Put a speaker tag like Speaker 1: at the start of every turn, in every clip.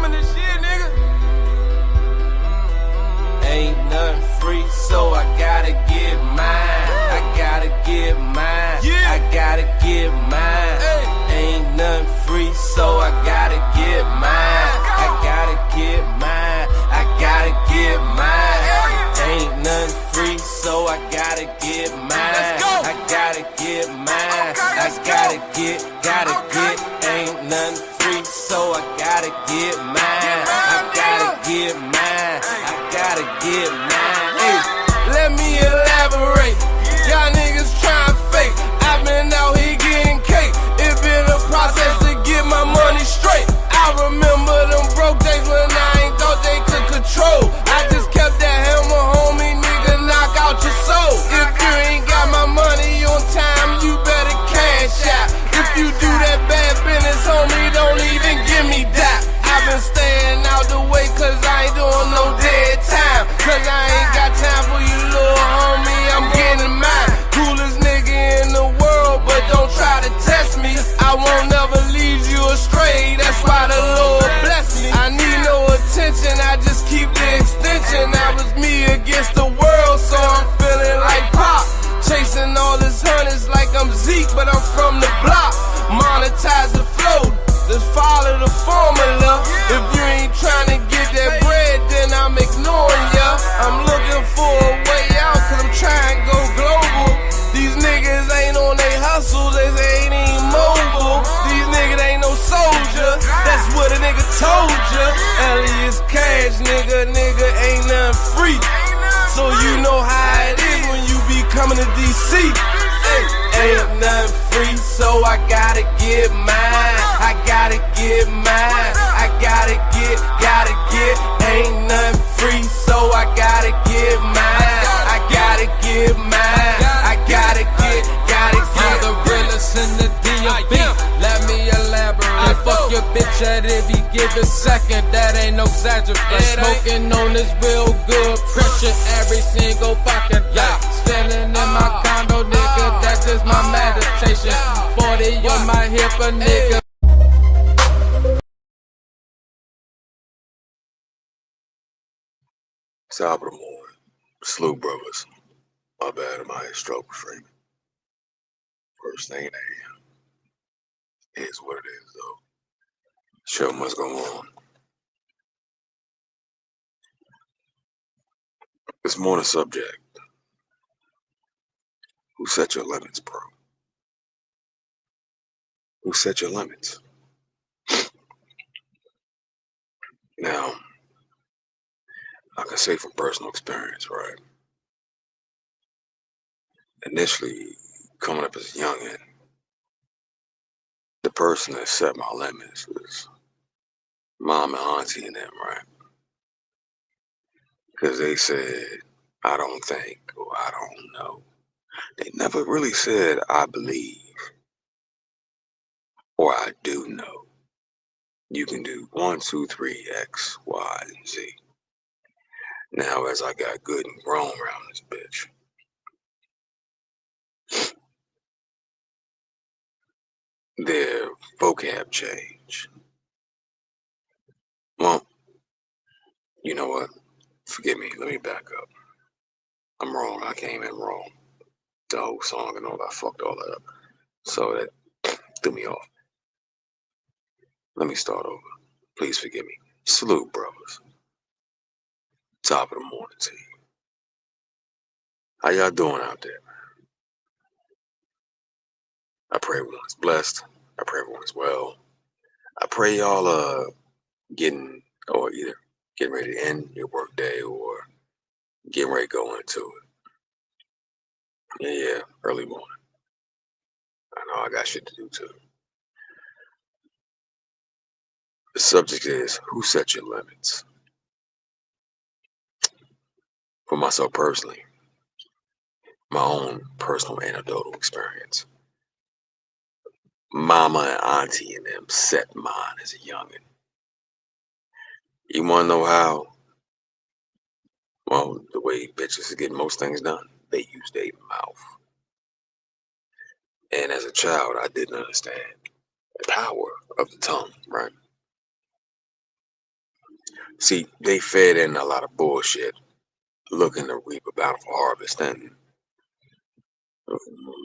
Speaker 1: coming and shit, nigga.
Speaker 2: Ain't nothing free, so I gotta get mine. I gotta get mine.
Speaker 1: Yeah.
Speaker 2: I gotta get mine.
Speaker 1: Hey.
Speaker 2: Ain't nothing free, so I gotta get mine. I gotta get mine. I gotta get mine. Ain't nothing free, so I gotta get mine. I gotta get mine. I gotta get. Ain't nothing free, so I gotta get mine. I gotta get mine. I gotta get mine. Hey, let me elaborate. Y'all niggas trying fake. I've been out here getting cake. It been a process to get my money straight. I remember them broke days when I ain't thought they could control. I just kept that hammer, homie, nigga, knock out your soul. If you ain't got my money on time, you better cash out. If you do that bad business, homie, don't even give me that. I've been staying out the way cause I ain't doing no dead time. Cause I ain't got time for you, little homie, I'm getting mine. Coolest nigga in the world, but don't try to test me. I won't never lead you astray, that's why the Lord bless me. I need no attention, I just keep the extension. That was me against the world, so I'm feeling like Pop. Chasing all this hundreds like I'm Zeke, but I'm from the block. Monetize the flow, just follow the formula. If you ain't trying to get that bread, then I'm ignoring ya. I'm looking for a way out, cause I'm trying to go global. These niggas ain't on they hustle, they ain't even mobile. These niggas ain't no soldier, that's what a nigga told ya. Elias Cash, nigga ain't nothing free. So you know how it is when you be coming to DC. Ain't nothing free, so I gotta get mine. I gotta get mine. I gotta get. Ain't nothing free, so I gotta get mine. I gotta get mine. I gotta get.
Speaker 3: I'm the realest in the D.O.B. Let me elaborate. Fuck your bitch at if you give a second. That ain't no exaggeration. Smoking on this real good pressure every single fucking day. Standing in my condo, nigga, that's just my meditation. 40 on my hip, a nigga.
Speaker 4: Top of the morning. Salute, brothers. My bad, I'm out here stroke streaming. First thing A.M. is what it is, though. Show must go on. This morning subject. Who set your limits, bro? Who set your limits? Now, I can say from personal experience, right? Initially, coming up as a youngin', the person that set my limits was mom and auntie and them, right? Because they said, I don't think, or I don't know. They never really said, I believe, or I do know. You can do 1, 2, 3, X, Y, and Z. Now, as I got good and grown around this bitch, their vocab changed. Well, you know what? Forgive me. Let me back up. I'm wrong. I came in wrong. The whole song and all that, I fucked all that up. So that threw me off. Let me start over. Please forgive me. Salute, brothers. Top of the morning to you. How y'all doing out there? I pray everyone is blessed. I pray everyone is well. I pray y'all getting, or either getting ready to end your work day or getting ready to go into it. Yeah, early morning. I know I got shit to do too. The subject is, who set your limits? For myself personally, my own personal anecdotal experience. Mama and auntie and them set mine as a youngin'. You wanna know how? Well, the way bitches get most things done, they use their mouth. And as a child, I didn't understand the power of the tongue, right? See, they fed in a lot of bullshit, looking to reap a bountiful harvest, and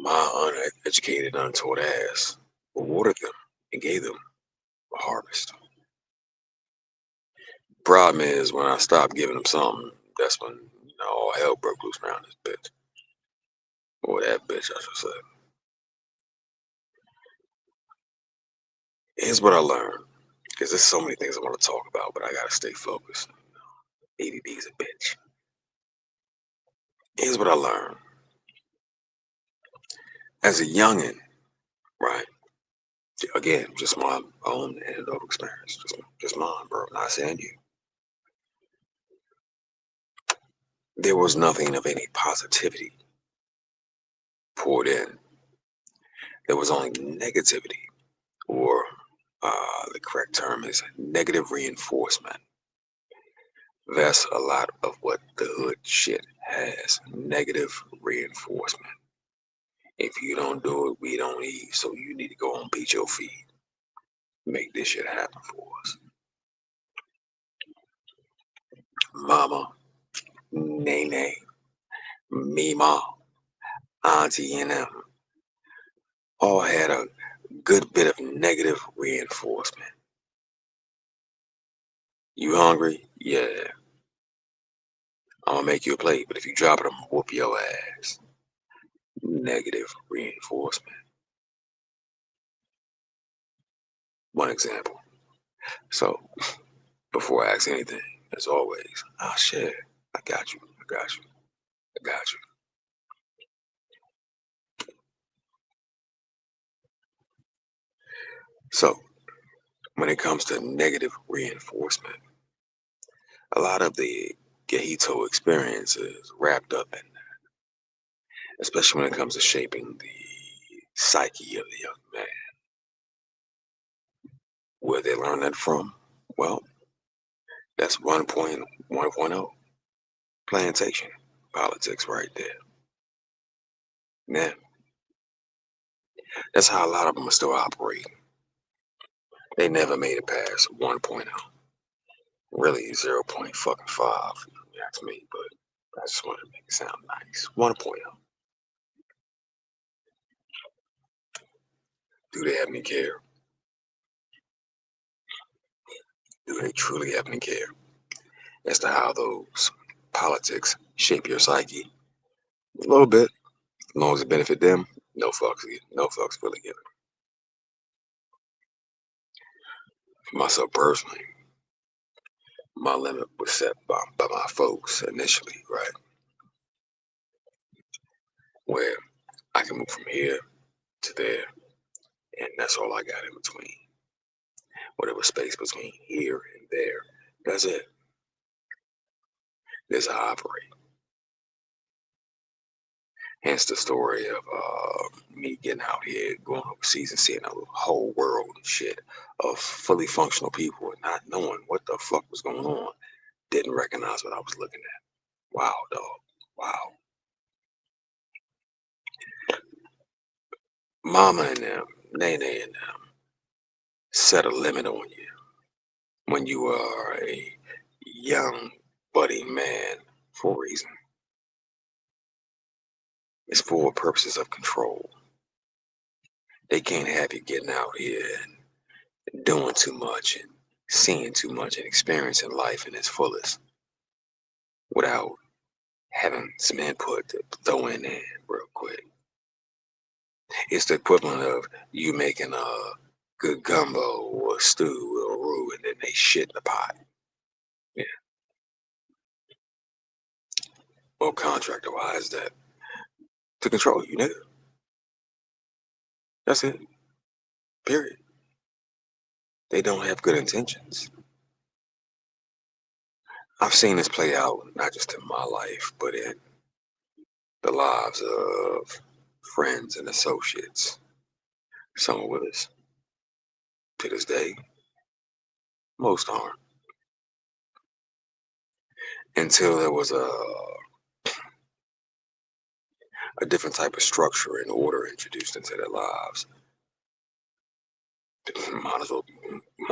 Speaker 4: my uneducated, untaught ass rewarded them and gave them a harvest. Problem is, when I stopped giving them something, that's when all hell broke loose around this bitch. Or that bitch, I should say. Here's what I learned, because there's so many things I want to talk about, but I gotta stay focused. ADD is a bitch. Here's what I learned. As a youngin', right? Again, just my own anecdotal experience. Just mine, bro. Not saying you. There was nothing of any positivity poured in. There was only negativity, or the correct term is negative reinforcement. That's a lot of what the hood shit has. Negative reinforcement. If you don't do it, we don't eat. So you need to go and beat your feet. Make this shit happen for us. Mama, Nene, Mima, Auntie, and them all had a good bit of negative reinforcement. You hungry? Yeah. I'm gonna make you a plate, but if you drop it, I'm gonna whoop your ass. Negative reinforcement. One example. So, before I ask anything, as always, I'll share. I got you. I got you. I got you. So, when it comes to negative reinforcement, a lot of the Gahito experience is wrapped up in that, especially when it comes to shaping the psyche of the young man. Where they learn that from? Well, that's 1.1.0 plantation politics right there. Now, that's how a lot of them are still operating. They never made it past 1.0. Really 0.5, if you ask me, but I just wanted to make it sound nice. 1.0. Do they have any care? Do they truly have any care as to how those politics shape your psyche? A little bit. As long as it benefit them, no fucks really given. For myself personally, my limit was set by my folks initially, right? Where I can move from here to there, and that's all I got in between. Whatever space between here and there, that's it. That's how I operate. Hence the story of me getting out here, going overseas and seeing a whole world and shit of fully functional people and not knowing what the fuck was going on. Didn't recognize what I was looking at. Wow, dog. Wow. Mama and them, Nene and them, set a limit on you when you are a young, budding man for a reason. It's for purposes of control. They can't have you getting out here and doing too much and seeing too much and experiencing life in its fullest without having some input to throw in there real quick. It's the equivalent of you making a good gumbo or a stew or a roux and then they shit in the pot. Yeah. Well, contractor, why is that? To control you, nigga. That's it. Period. They don't have good intentions. I've seen this play out not just in my life, but in the lives of friends and associates. Some are with us to this day. Most aren't. Until there was a different type of structure and order introduced into their lives. Might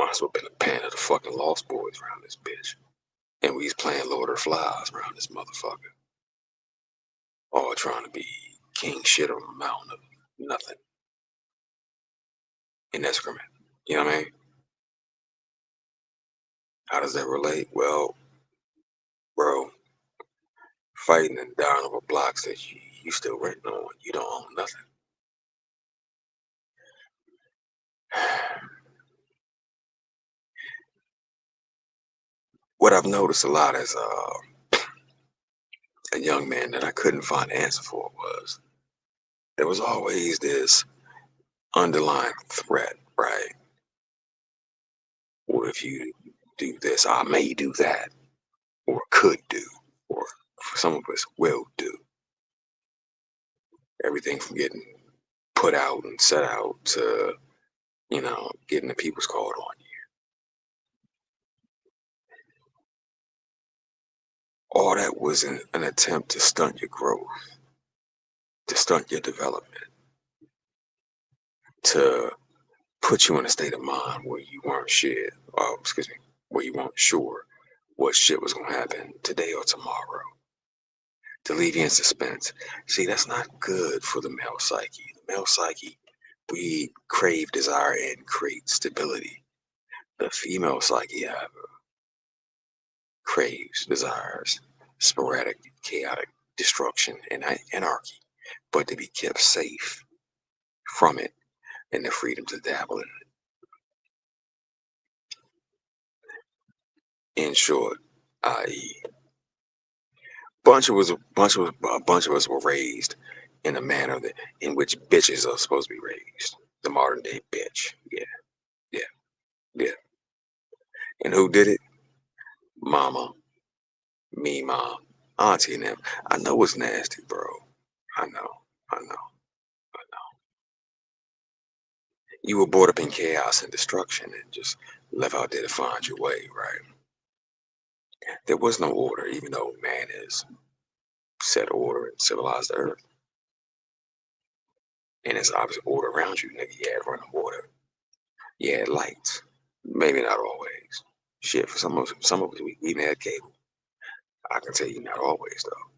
Speaker 4: Might as well been a pan of the fucking Lost Boys around this bitch. And we was playing Lord of the Flies around this motherfucker. All trying to be king shit on a mountain of nothing. In excrement. You know what I mean? How does that relate? Well, bro, fighting and dying over blocks that you still renting on, you don't own nothing. What I've noticed a lot as a young man that I couldn't find an answer for was there was always this underlying threat, right? Or if you do this, I may do that, or could do, or for some of us will do. Everything from getting put out and set out to, getting the people's called on you. All that was an attempt to stunt your growth, to stunt your development, to put you in a state of mind where you weren't where you weren't sure what shit was gonna happen today or tomorrow. To leave you in suspense. See, that's not good for the male psyche. The male psyche, we crave, desire, and create stability. The female psyche, however, craves, desires, sporadic, chaotic destruction and anarchy, but to be kept safe from it and the freedom to dabble in it. In short, i.e., a bunch of us were raised in a manner in which bitches are supposed to be raised. The modern day bitch. Yeah, yeah, yeah. And who did it? Mama, me, mom, auntie, and them. I know it's nasty, bro. I know, I know, I know. You were brought up in chaos and destruction and just left out there to find your way, right? There was no order, even though man has set order and civilized the earth. And there's obviously order around you, nigga. You had running water. You had lights. Maybe not always. Shit, for some of us, we even had cable. I can tell you not always, though.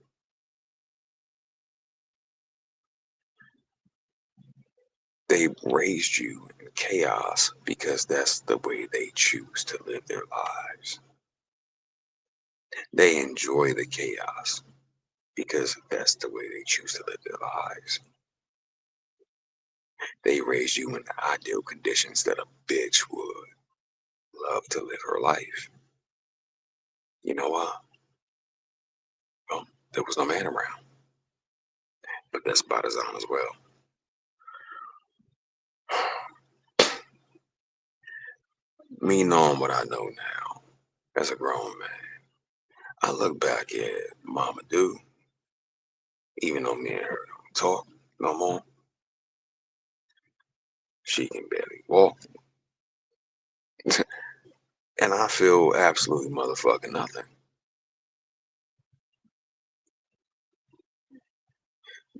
Speaker 4: They raised you in chaos because that's the way they choose to live their lives. They enjoy the chaos because that's the way they choose to live their lives. They raised you in the ideal conditions that a bitch would love to live her life. You know why? Well, there was no man around. But that's by design as well. Me knowing what I know now as a grown man, I look back at Mama Do, even though me and her don't talk no more. She can barely walk. And I feel absolutely motherfucking nothing.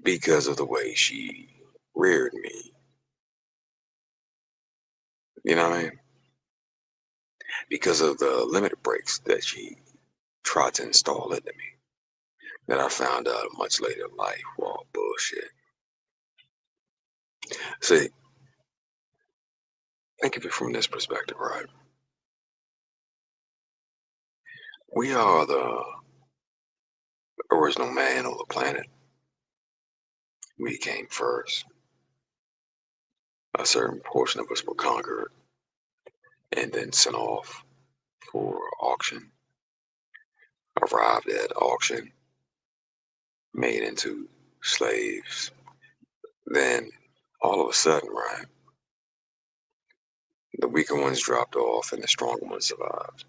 Speaker 4: Because of the way she reared me. You know what I mean? Because of the limit breaks that she tried to install into me. That I found out much later in life were all bullshit. See, think of it from this perspective, right? We are the original man on the planet. We came first. A certain portion of us were conquered and then sent off for auction. Arrived at auction, made into slaves. Then all of a sudden, right, the weaker ones dropped off and the stronger ones survived.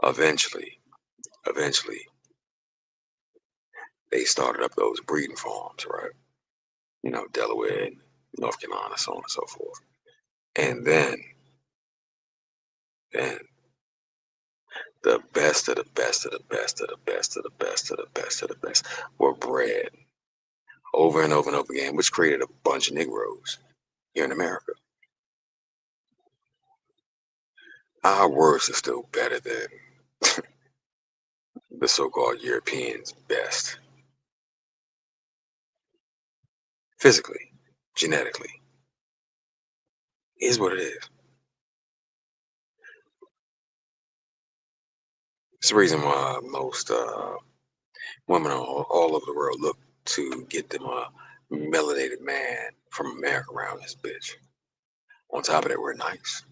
Speaker 4: Eventually, they started up those breeding farms, right? Delaware, North Carolina, so on and so forth. And then the best of the best of the best of the best of the best of the best of the best were bred over and over and over again, which created a bunch of Negroes here in America. Our worst is still better than the so-called Europeans' best. Physically, genetically. Is what it is. It's the reason why most women all over the world look to get them a melanated man from America around this bitch. On top of that, we're nice.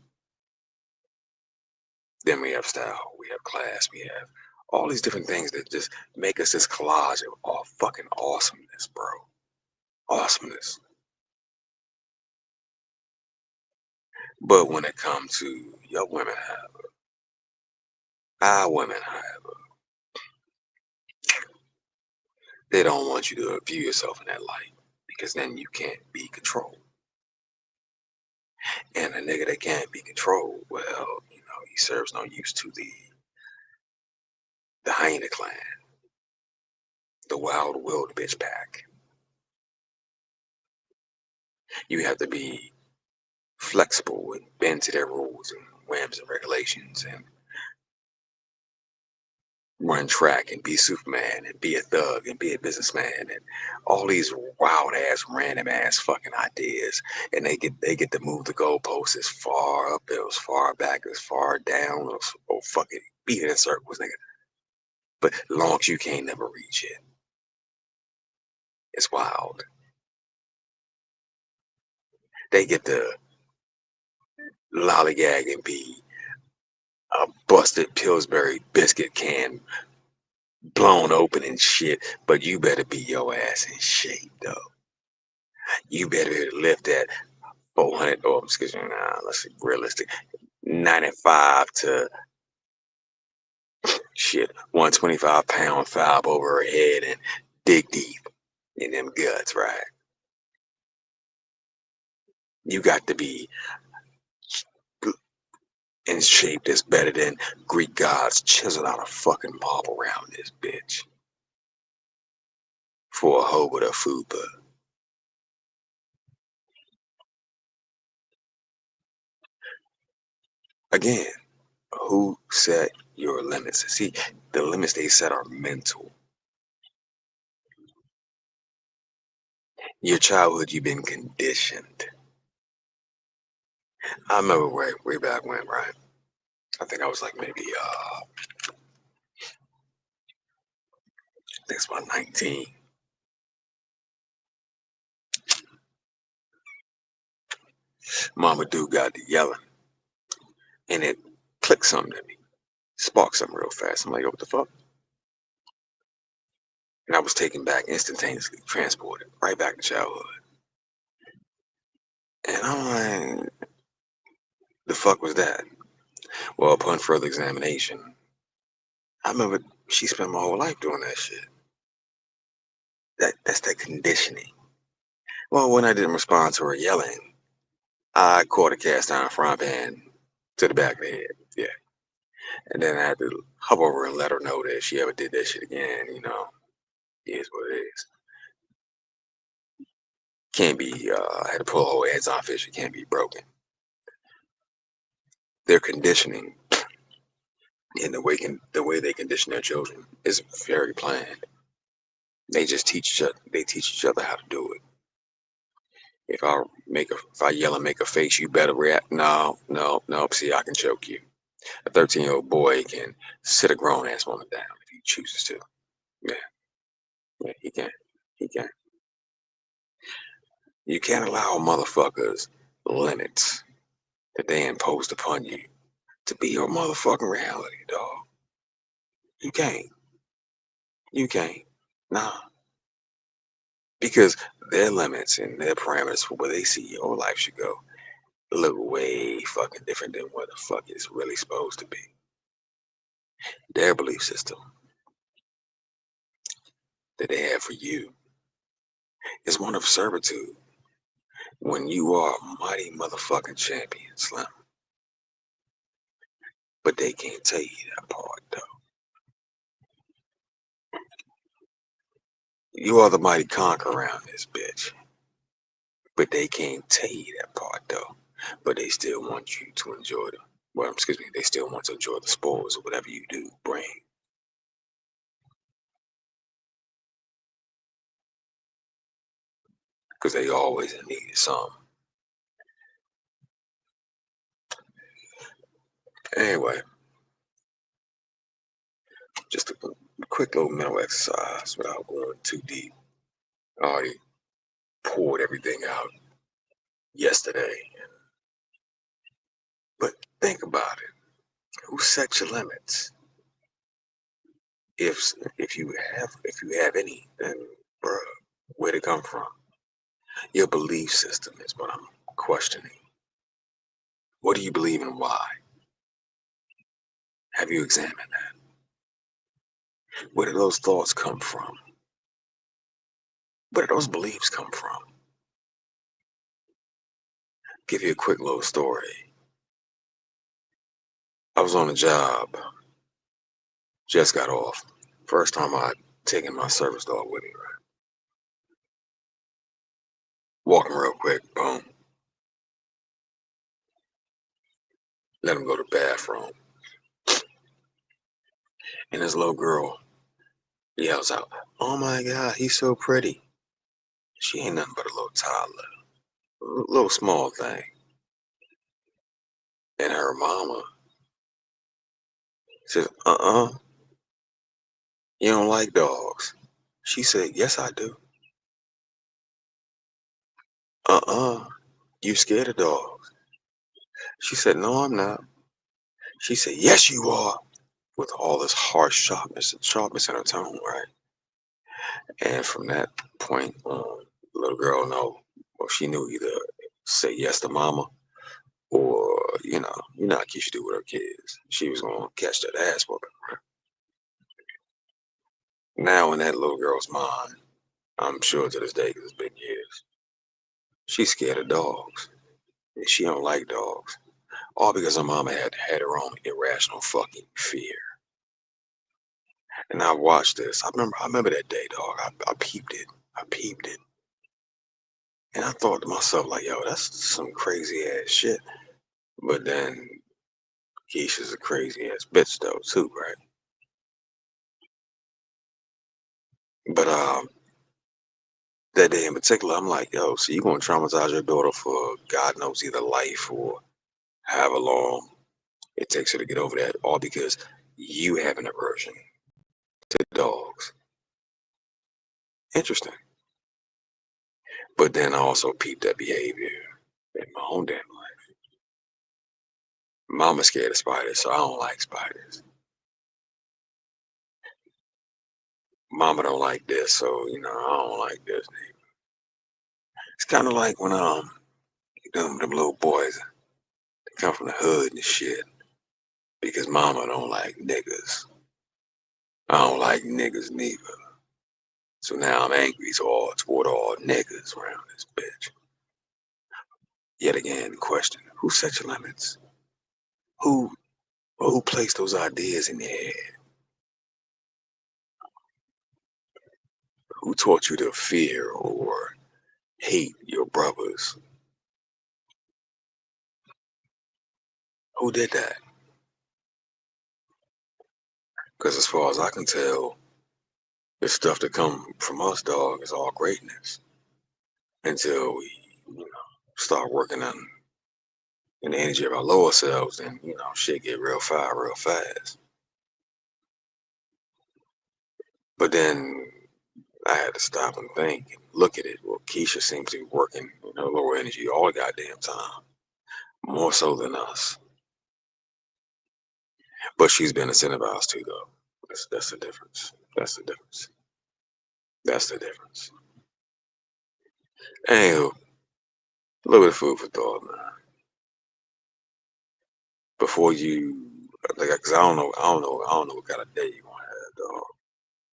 Speaker 4: Then we have style, we have class, we have all these different things that just make us this collage of all fucking awesomeness, bro. Awesomeness. But when it comes to your women, however, our women, however, they don't want you to view yourself in that light because then you can't be controlled. And a nigga that can't be controlled, well, you know, he serves no use to the hyena clan, the wild wild bitch pack. You have to be flexible and bend to their rules and whims and regulations and run track and be Superman and be a thug and be a businessman and all these wild ass random ass fucking ideas, and they get to move the goalposts as far up as far back as far down or fucking beat it in circles, nigga. But as long as you can't never reach it, it's wild. They get to lollygag and be a busted Pillsbury biscuit can blown open and shit, but you better be your ass in shape, though. You better lift that 400, or excuse me, let's see, realistic, 95 to shit, 125-pound fob over her head and dig deep in them guts, right? You got to be in shape that's better than Greek gods chiseled out a fucking marble around this bitch for a hoe with a fupa. Again, who set your limits? See, the limits they set are mental. Your childhood, you've been conditioned. I remember way back when, right? I think I was like maybe I think it's about 19. Mama dude got to yelling, and it clicked something in me, sparked something real fast. I'm like, yo, what the fuck? And I was taken back instantaneously, transported right back to childhood. And I'm like, the fuck was that? Well, upon further examination, I remember she spent my whole life doing that shit. That's that conditioning. Well, when I didn't respond to her yelling, I caught a cast iron frying pan to the back of the head. Yeah. And then I had to hop over and let her know that if she ever did that shit again, you know, it is what it is. Can't be, I had to pull whole heads off fish. It can't be broken. Their conditioning and the way they condition their children is very planned. They just teach each other how to do it. If I yell and make a face, you better react. No. See, I can choke you. A 13-year-old boy can sit a grown ass woman down if he chooses to. Yeah, he can. He can. You can't allow motherfuckers limits that they imposed upon you to be your motherfucking reality, dog. You can't. You can't. Nah. Because their limits and their parameters for where they see your life should go look way fucking different than what the fuck it's really supposed to be. Their belief system that they have for you is one of servitude when you are a mighty motherfucking champion, Slim. But they can't tell you that part, though. You are the mighty conqueror around this bitch. But they can't tell you that part, though. But they still want you to enjoy them. Well, excuse me, they still want to enjoy the spoils of whatever you do bring. Because they always need some. Anyway, just a quick little mental exercise without going too deep. I already poured everything out yesterday. But think about it. Who set your limits? If you have any, then bruh, where'd it come from? Your belief system is what I'm questioning. What do you believe and why? Have you examined that? Where do those thoughts come from? Where do those beliefs come from? Give you a quick little story. I was on a job, just got off. First time I'd taken my service dog with me, right? Walk him real quick, boom. Let him go to the bathroom. And this little girl yells out, "Oh my God, he's so pretty." She ain't nothing but a little toddler, a little small thing. And her mama says, you don't like dogs. She said, yes, I do. You scared of dogs. She said, no, I'm not. She said, yes, you are, with all this harsh sharpness in her tone, right? And from that point on, the little girl well, she knew either say yes to mama or, you know how Keisha do with her kids. She was going to catch that ass whooping, right? Now in that little girl's mind, I'm sure to this day, because it's been years, she's scared of dogs. And she don't like dogs. All because her mama had her own irrational fucking fear. And I watched this. I remember that day, dog. I peeped it. And I thought to myself, like, yo, that's some crazy ass shit. But then Keisha's a crazy ass bitch though, too, right? But that day in particular, I'm like, yo, so you gonna traumatize your daughter for God knows either life or however long it takes her to get over that, all because you have an aversion to dogs. Interesting. But then I also peeped that behavior in my own damn life. Mama's scared of spiders, so I don't like spiders. Mama don't like this, so I don't like this. It's kind of like when them little boys they come from the hood and shit because mama don't like niggas. I don't like niggas neither. So now I'm angry toward all niggas around this bitch. Yet again, the question: who set your limits? Who placed those ideas in your head? Who taught you to fear or hate your brothers? Who did that? Because as far as I can tell, the stuff that come from us, dog, is all greatness. Until we, start working on in the energy of our lower selves, then shit get real fire real fast. But then I had to stop and think and look at it. Well, Keisha seems to be working lower energy all the goddamn time, more so than us. But she's been incentivized too, though. That's the difference. That's the difference. That's the difference. Anywho, a little bit of food for thought, man. Before you, because I don't know what kind of day you want to have, dog.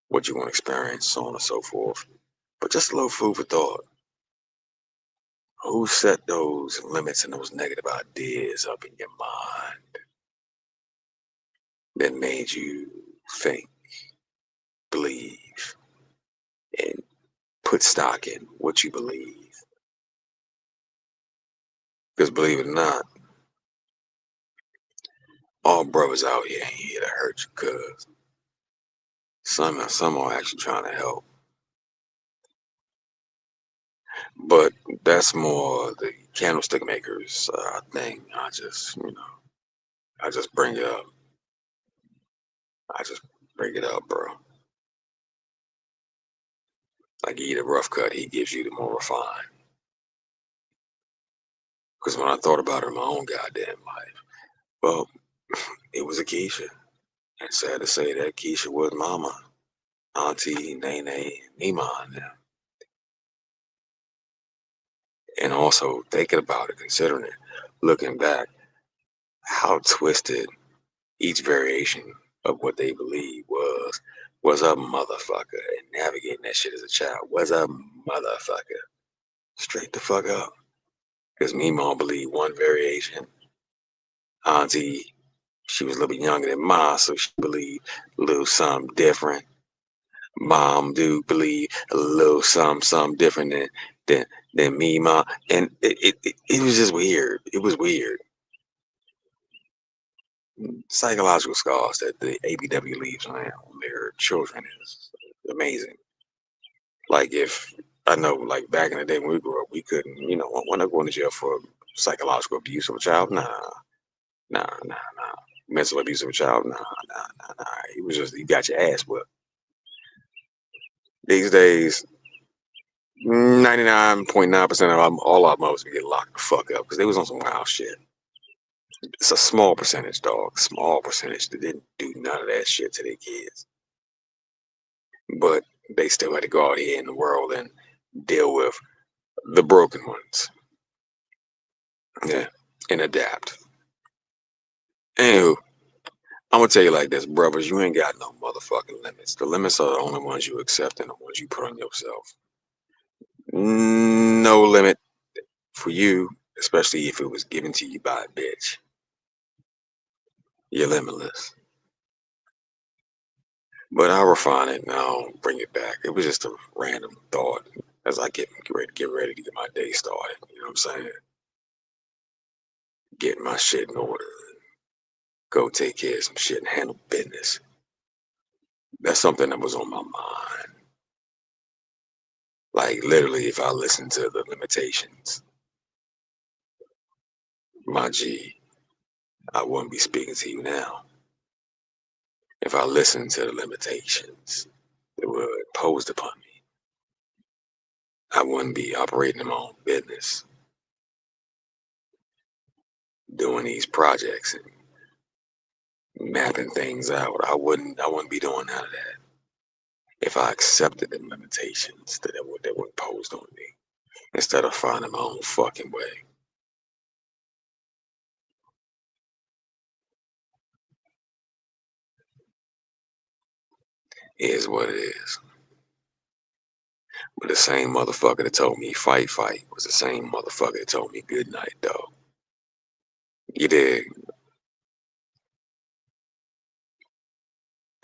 Speaker 4: What you want to experience, so on and so forth. But just a little food for thought. Who set those limits and those negative ideas up in your mind that made you think, believe, and put stock in what you believe? Because believe it or not, all brothers out here ain't here to hurt you, cuz some are actually trying to help. But that's more the candlestick makers thing. I just, I just bring it up. I just bring it up, bro. Like you eat a rough cut, he gives you the more refined. Because when I thought about it in my own goddamn life, well, it was a Keisha. And sad to say that Keisha was mama, auntie, Nene, Nima, and them. And also thinking about it, considering it, looking back, how twisted each variation of what they believe was a motherfucker. And navigating that shit as a child was a motherfucker. Straight the fuck up. Because me mom believed one variation. Auntie, she was a little bit younger than Ma, so she believed a little something different. Mom do believe a little something different than me, Ma. And it was just weird. It was weird. Psychological scars that the ABW leaves on their children is amazing. Like if I know, like back in the day when we grew up, we couldn't, we're not going to jail for psychological abuse of a child. Nah. Mental abuse of a child. Nah. It was just you got your ass whipped. These days, 99.9% of all our mothers get locked the fuck up because they was on some wild shit. It's a small percentage, dog. Small percentage that didn't do none of that shit to their kids. But they still had to go out here in the world and deal with the broken ones. Yeah. And adapt. Anywho, I'm gonna tell you like this, brothers, you ain't got no motherfucking limits. The limits are the only ones you accept and the ones you put on yourself. No limit for you, especially if it was given to you by a bitch. You're limitless. But I'll refine it and I'll bring it back. It was just a random thought as I get ready to get my day started. You know what I'm saying? Get my shit in order. Go take care of some shit and handle business. That's something that was on my mind. Like literally, if I listen to the limitations, my G, I wouldn't be speaking to you now. If I listened to the limitations that were imposed upon me, I wouldn't be operating in my own business, doing these projects and mapping things out. I wouldn't be doing none of that if I accepted the limitations that were imposed on me instead of finding my own fucking way. It is what it is. But the same motherfucker that told me fight was the same motherfucker that told me good night, dog. You dig?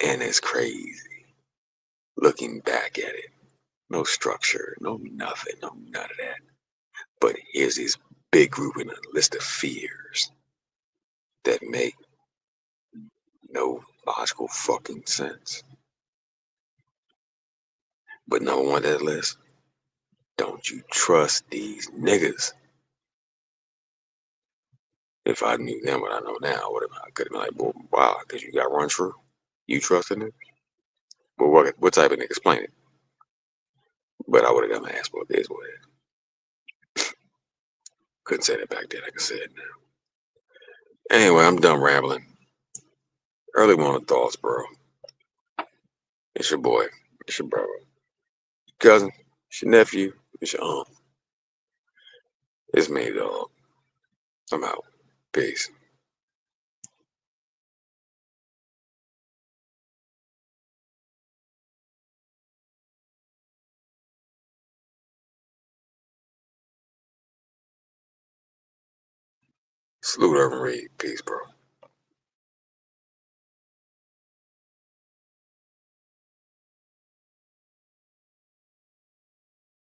Speaker 4: And it's crazy looking back at it. No structure, no nothing, no none of that. But here's this big group and a list of fears that make no logical fucking sense. But number one on that list, don't you trust these niggas. If I knew then what I know now, I could have been like, well, wow, because you got run through. You trusting it? Well, what type of nigga? Explain it. But I would have got my ass whooped. It is what it is. Couldn't say that back then. I can say it now. Anyway, I'm done rambling. Early morning thoughts, bro. It's your boy. It's your brother. Cousin. It's your nephew. It's your aunt. It's me, dog. I'm out. Peace. Salute Urban Reed. Peace, bro.